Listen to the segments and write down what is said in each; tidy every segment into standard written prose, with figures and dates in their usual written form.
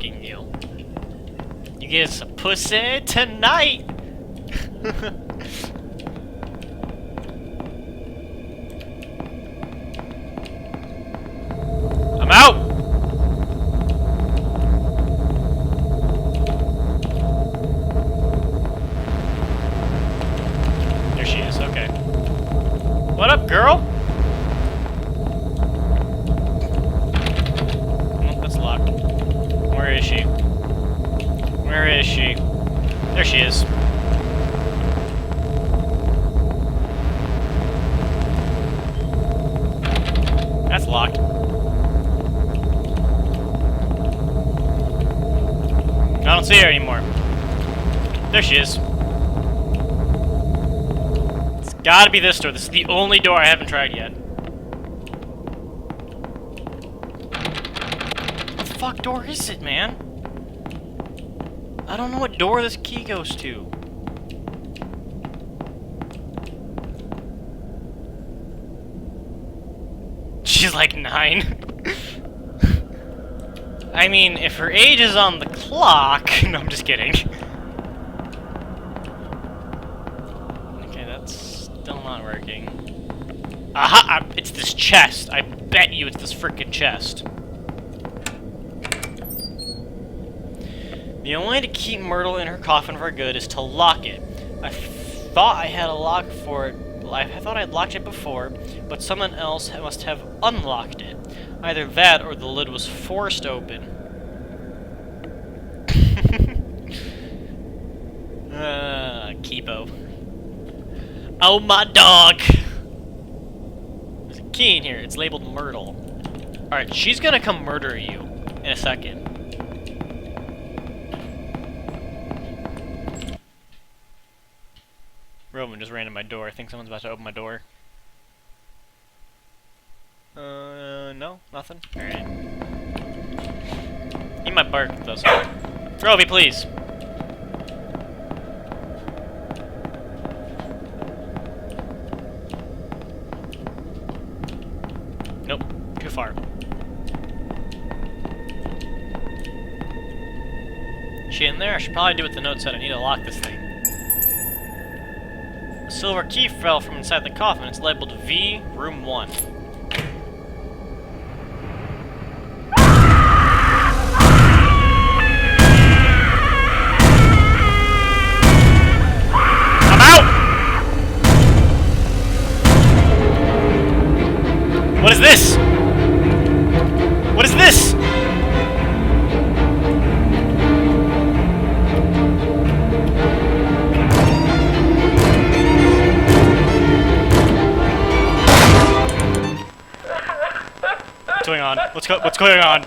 you. You get some pussy tonight. I'm out. There she is. Okay. What up, girl? Oh, that's locked. Where is she? Where is she? There she is. That's locked. I don't see her anymore. There she is. It's gotta be this door. This is the only door I haven't tried yet. What the fuck door is it, man? I don't know what door this key goes to. She's like 9. I mean, if her age is on the clock... No, I'm just kidding. Okay, that's still not working. Aha! It's this chest. I bet you it's this frickin' chest. The only way to keep Myrtle in her coffin for good is to lock it. I thought I had a lock for it. I thought I'd locked it before, but someone else must have unlocked it. Either that or the lid was forced open. Kipo. Oh, my dog! There's a key in here. It's labeled Myrtle. Alright, she's gonna come murder you in a second. Roman just ran to my door. I think someone's about to open my door. No, nothing. Alright. He might bark though, so. Roby, please. Nope, too far. Is she in there? I should probably do what the note said. I need to lock this thing. A silver key fell from inside the coffin. It's labeled V, room 1. I'm out! What is this? What is this? What's going on?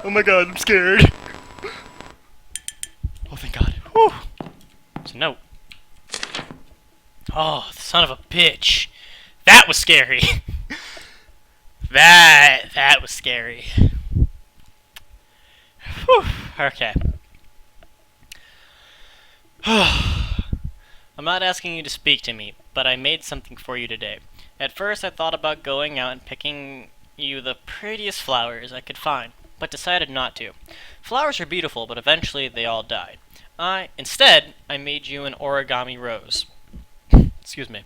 Oh my god, I'm scared. Oh, thank god. Whew. It's a note. Oh, the son of a bitch. That was scary. That was scary. Whew. Okay. I'm not asking you to speak to me, but I made something for you today. At first, I thought about going out and picking you the prettiest flowers I could find, but decided not to. Flowers are beautiful, but eventually they all died. Instead, I made you an origami rose. Excuse me.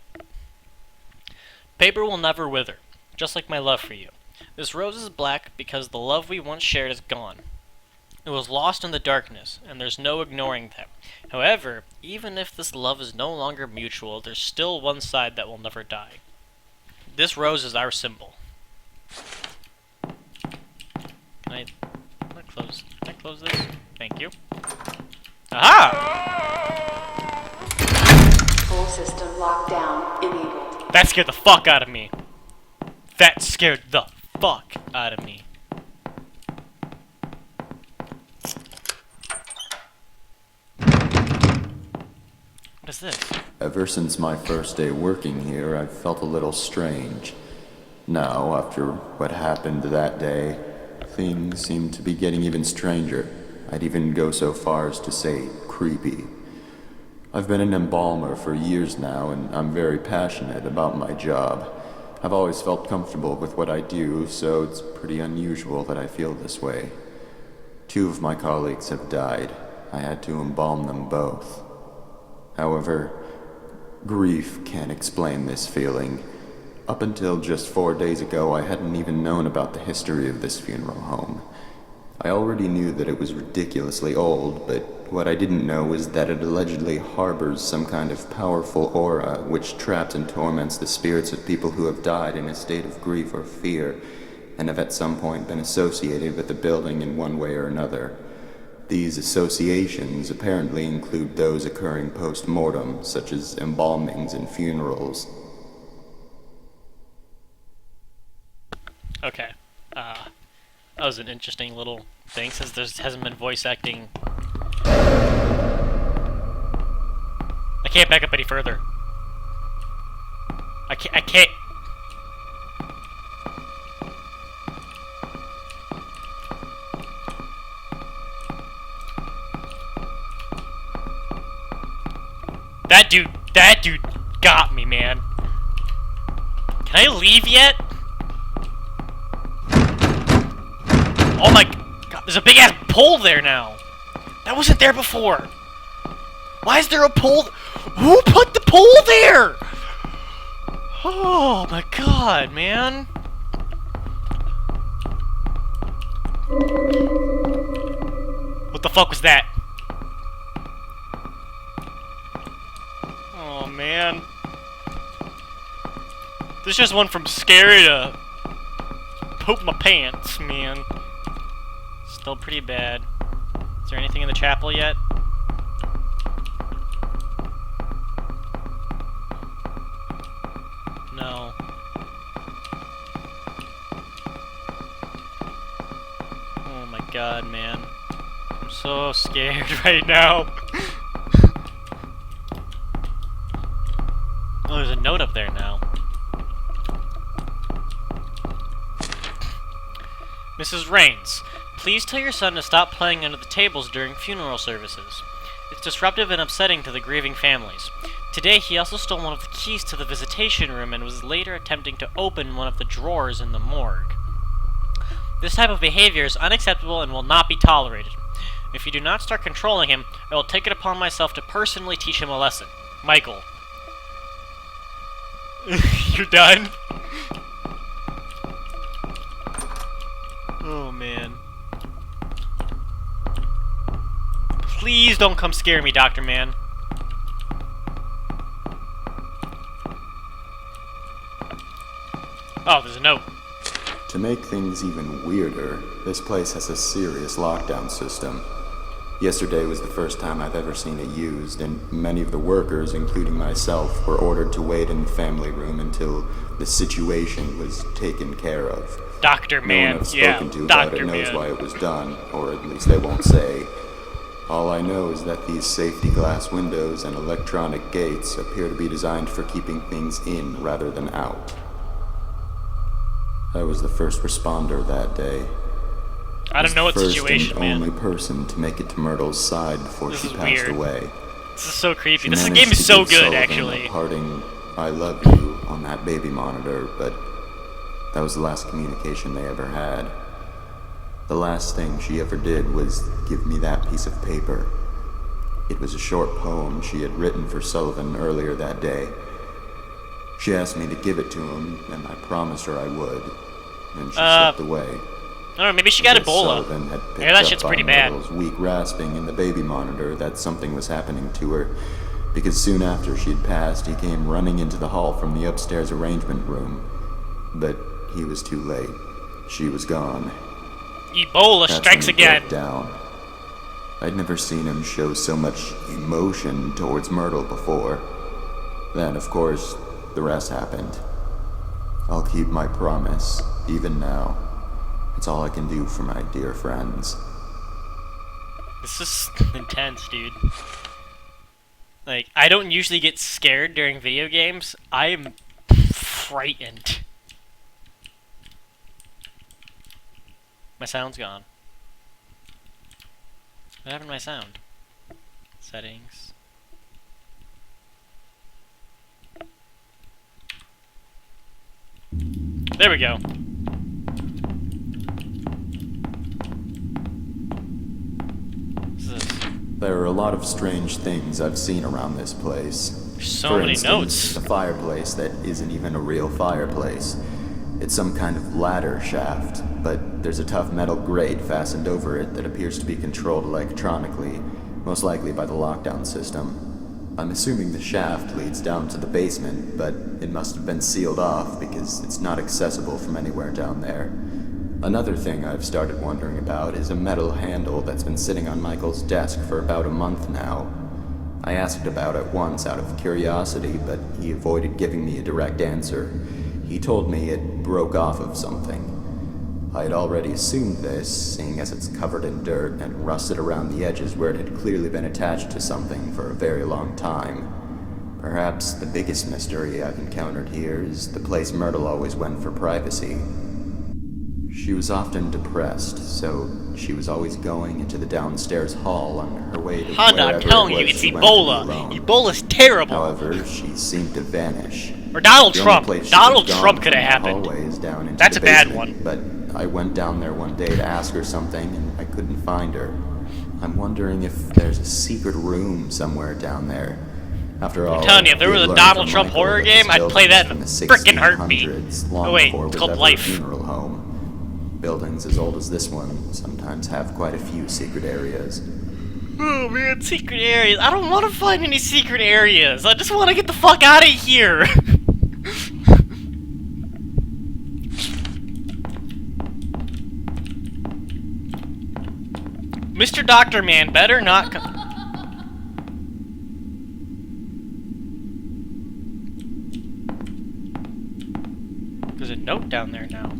Paper will never wither, just like my love for you. This rose is black because the love we once shared is gone. It was lost in the darkness, and there's no ignoring that. However, even if this love is no longer mutual, there's still one side that will never die. This rose is our symbol. Can I close this? Thank you. Aha! Full system lockdown enabled. That scared the fuck out of me. That scared the fuck out of me. What is this? Ever since my first day working here, I've felt a little strange. Now, after what happened that day, things seem to be getting even stranger. I'd even go so far as to say creepy. I've been an embalmer for years now, and I'm very passionate about my job. I've always felt comfortable with what I do, so it's pretty unusual that I feel this way. 2 of my colleagues have died. I had to embalm them both. However, grief can't explain this feeling. Up until just 4 days ago, I hadn't even known about the history of this funeral home. I already knew that it was ridiculously old, but what I didn't know was that it allegedly harbors some kind of powerful aura which traps and torments the spirits of people who have died in a state of grief or fear, and have at some point been associated with the building in one way or another. These associations apparently include those occurring post-mortem, such as embalmings and funerals. Okay. That was an interesting little thing, since there hasn't been voice acting. I can't back up any further. I can't. That dude got me, man. Can I leave yet? Oh my god, there's a big ass pole there now. That wasn't there before. Why is there a pole? Who put the pole there? Oh my god, man. What the fuck was that? Oh man. This just went from scary to poop my pants, man. Still pretty bad. Is there anything in the chapel yet? No. Oh my god, man. I'm so scared right now. Oh, there's a note up there now. Mrs. Raines, please tell your son to stop playing under the tables during funeral services. It's disruptive and upsetting to the grieving families. Today, he also stole one of the keys to the visitation room and was later attempting to open one of the drawers in the morgue. This type of behavior is unacceptable and will not be tolerated. If you do not start controlling him, I will take it upon myself to personally teach him a lesson. Michael. You're done? Oh, man. Please don't come scare me, Dr. Man. Oh, there's a note. To make things even weirder, this place has a serious lockdown system. Yesterday was the first time I've ever seen it used, and many of the workers, including myself, were ordered to wait in the family room until the situation was taken care of. Dr. Man, no one I've spoken to about it knows why it was done, or at least they won't say. All I know is that these safety glass windows and electronic gates appear to be designed for keeping things in rather than out. I was the first responder that day. I don't know what situation, man. man. Only person to make it to Myrtle's side before she passed away. This is so creepy. She This game is so good, Sullivan actually. a parting "I love you" on that baby monitor, but that was the last communication they ever had. The last thing she ever did was give me that piece of paper. It was a short poem she had written for Sullivan earlier that day. She asked me to give it to him, and I promised her I would. And she slipped away. I don't know, maybe she got Ebola. Sullivan had picked Yeah, that shit's pretty bad. Myrtle's weak rasping in the baby monitor that something was happening to her, because soon after she'd passed, he came running into the hall from the upstairs arrangement room. But he was too late. She was gone. Ebola strikes again. Down. I'd never seen him show so much emotion towards Myrtle before. Then, of course, the rest happened. I'll keep my promise, even now. It's all I can do for my dear friends. This is intense, dude. Like, I don't usually get scared during video games. I am frightened. My sound's gone. What happened to my sound? Settings. There we go. What's this? There are a lot of strange things I've seen around this place. So For many instance, notes. the fireplace that isn't even a real fireplace. It's some kind of ladder shaft, but there's a tough metal grate fastened over it that appears to be controlled electronically, most likely by the lockdown system. I'm assuming the shaft leads down to the basement, but it must have been sealed off because it's not accessible from anywhere down there. Another thing I've started wondering about is a metal handle that's been sitting on Michael's desk for about a month now. I asked about it once out of curiosity, but he avoided giving me a direct answer. He told me it broke off of something. I had already assumed this, seeing as it's covered in dirt and rusted around the edges where it had clearly been attached to something for a very long time. Perhaps the biggest mystery I've encountered here is the place Myrtle always went for privacy. She was often depressed, so she was always going into the downstairs hall on her way to Honda, wherever I'm telling it you, was it's she went to be Ebola. alone. Ebola's terrible. However, she seemed to vanish. Or Donald The only Trump. place she Donald was gone Trump could from have the happened. hallway is down into That's the a bad basement, one. But I went down there one day to ask her something, and I couldn't find her. I'm wondering if there's a secret room somewhere down there. After all, I'm telling you, if there we was a learned Donald from Trump Michael horror that this game, I'd play that in building a is from frickin' the heartbeat. 1600s, long Oh wait, before it's it called was ever Life. a funeral home. Buildings as old as this one sometimes have quite a few secret areas. Oh man, secret areas. I don't want to find any secret areas. I just want to get the fuck out of here. Mr. Doctor Man better not come. There's a note down there now.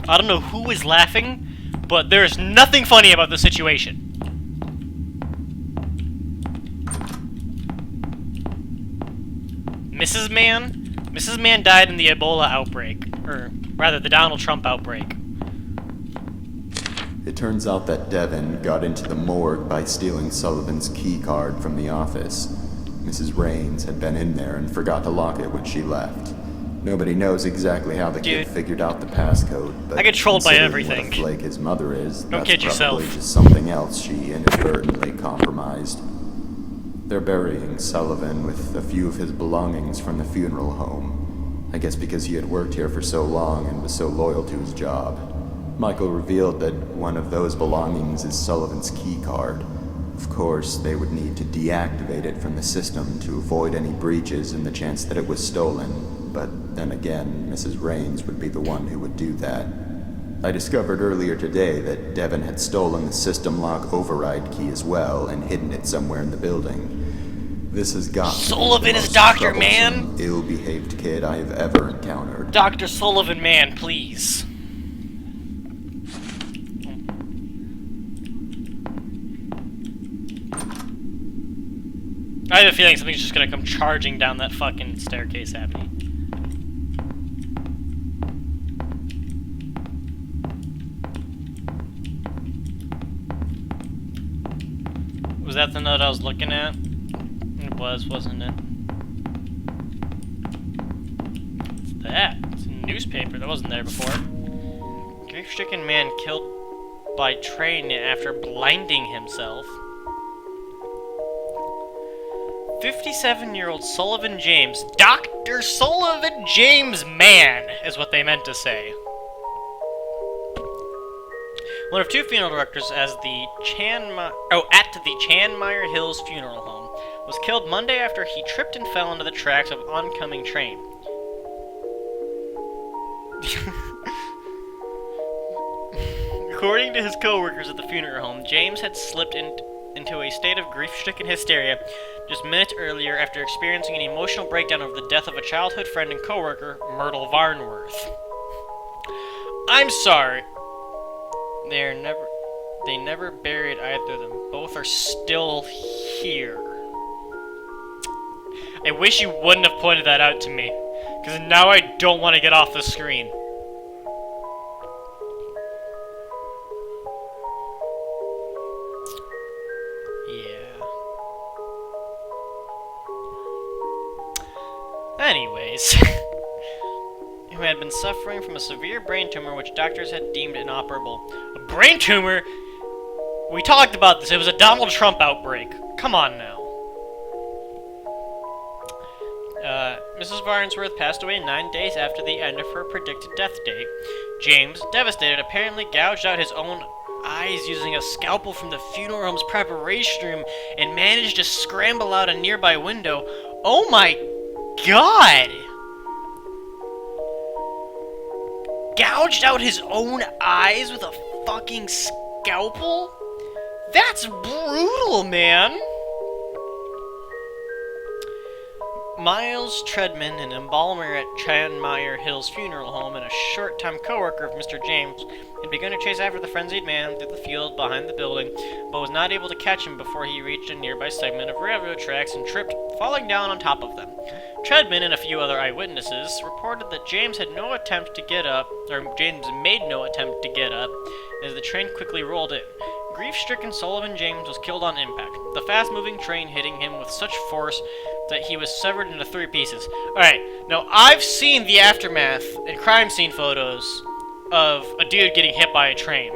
I don't know who is laughing, but there's nothing funny about the situation. Mrs. Mann died in the Ebola outbreak, or rather the Donald Trump outbreak. It turns out that Devin got into the morgue by stealing Sullivan's key card from the office. Mrs. Raines had been in there and forgot to lock it when she left. Nobody knows exactly how the kid figured out the passcode, but I get trolled by considering everything. what a flake his mother is, Don't that's kid probably yourself. just something else she inadvertently compromised. They're burying Sullivan with a few of his belongings from the funeral home. I guess because he had worked here for so long and was so loyal to his job. Michael revealed that one of those belongings is Sullivan's key card. Of course, they would need to deactivate it from the system to avoid any breaches and the chance that it was stolen. But then again, Mrs. Raines would be the one who would do that. I discovered earlier today that Devin had stolen the system lock override key as well and hidden it somewhere in the building. This has got to be Sullivan the is most Dr. troublesome, Mann? ill-behaved kid I have ever encountered. Dr. Sullivan Man, please. I have a feeling something's just gonna come charging down that fucking staircase at me. Was that the note I was looking at? It was, wasn't it? What's that? It's a newspaper. That wasn't there before. Grief-stricken man killed by train after blinding himself. 57-year-old Sullivan James, Dr. Sullivan James Mann, is what they meant to say. One of two funeral directors at the Chanmeyer Hills Funeral Home was killed Monday after he tripped and fell into the tracks of an oncoming train. According to his co-workers at the funeral home, James had slipped into a state of grief-stricken hysteria just minutes earlier after experiencing an emotional breakdown over the death of a childhood friend and co-worker, Myrtle Varnworth. I'm sorry. They never buried either of them. Both are still here. I wish you wouldn't have pointed that out to me, because now I don't want to get off the screen. Anyways. had been suffering from a severe brain tumor which doctors had deemed inoperable. A brain tumor? We talked about this. It was a Donald Trump outbreak. Come on now. Mrs. Farnsworth passed away 9 days after the end of her predicted death date. James, devastated, apparently gouged out his own eyes using a scalpel from the funeral home's preparation room and managed to scramble out a nearby window. Oh my god! Gouged out his own eyes with a fucking scalpel? That's brutal, man! Miles Treadman, an embalmer at Chanmeyer Hill's funeral home and a short-time co-worker of Mr. James, had begun to chase after the frenzied man through the field behind the building, but was not able to catch him before he reached a nearby segment of railroad tracks and tripped, falling down on top of them. Treadman and a few other eyewitnesses reported that James made no attempt to get up, as the train quickly rolled in. Grief-stricken Sullivan James was killed on impact, the fast-moving train hitting him with such force that he was severed into 3 pieces. Alright, now I've seen the aftermath and crime scene photos of a dude getting hit by a train.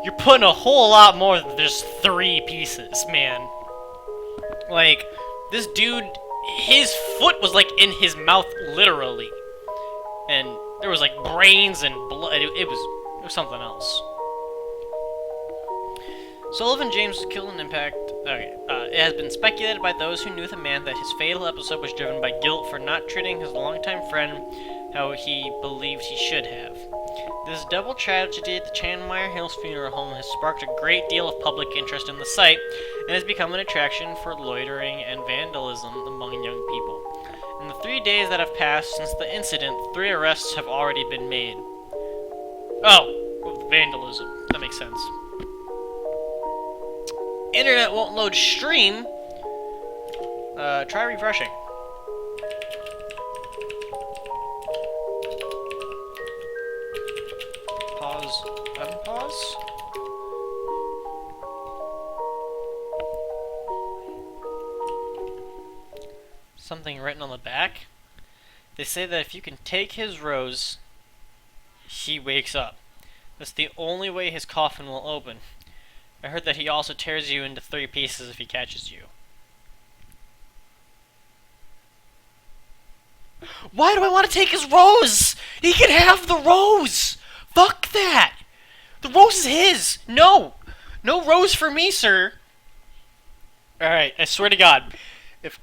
You're putting a whole lot more than just 3 pieces, man. Like, this dude, his foot was like in his mouth, literally. And there was like brains and blood. It was something else. Sullivan James was killed in impact. Okay. It has been speculated by those who knew the man that his fatal episode was driven by guilt for not treating his longtime friend how he believed he should have. This double tragedy at the Chanmeyer Hills Funeral Home has sparked a great deal of public interest in the site and has become an attraction for loitering and vandalism among young people. In the 3 days that have passed since the incident, 3 arrests have already been made. Oh, vandalism. That makes sense. Internet won't load stream. Try refreshing. Pause. Unpause. Something written on the back. They say that if you can take his rose, he wakes up. That's the only way his coffin will open. I heard that he also tears you into 3 pieces if he catches you. Why do I want to take his rose? He can have the rose! Fuck that! The rose is his! No! No rose for me, sir! Alright, I swear to God, if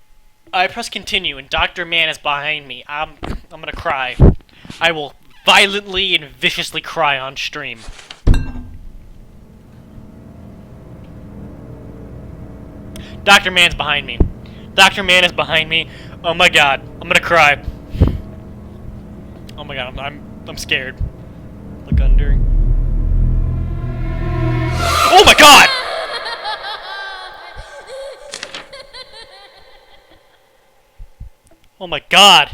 I press continue and Dr. Man is behind me, I'm gonna cry. I will violently and viciously cry on stream. Dr. Man's behind me. Dr. Man is behind me. Oh my god. I'm gonna cry. Oh my god, I'm scared. Look under. Oh my god! Oh my god.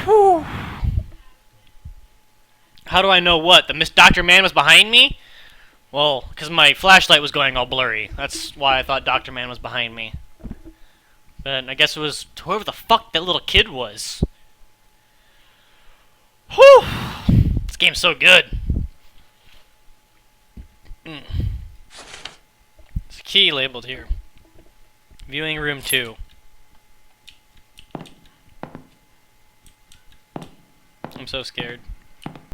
Whew. How do I know what? The Dr. Man was behind me? Well, because my flashlight was going all blurry. That's why I thought Dr. Man was behind me. But I guess it was whoever the fuck that little kid was. Whew! This game's so good. There's a key labeled here. Viewing room 2. I'm so scared.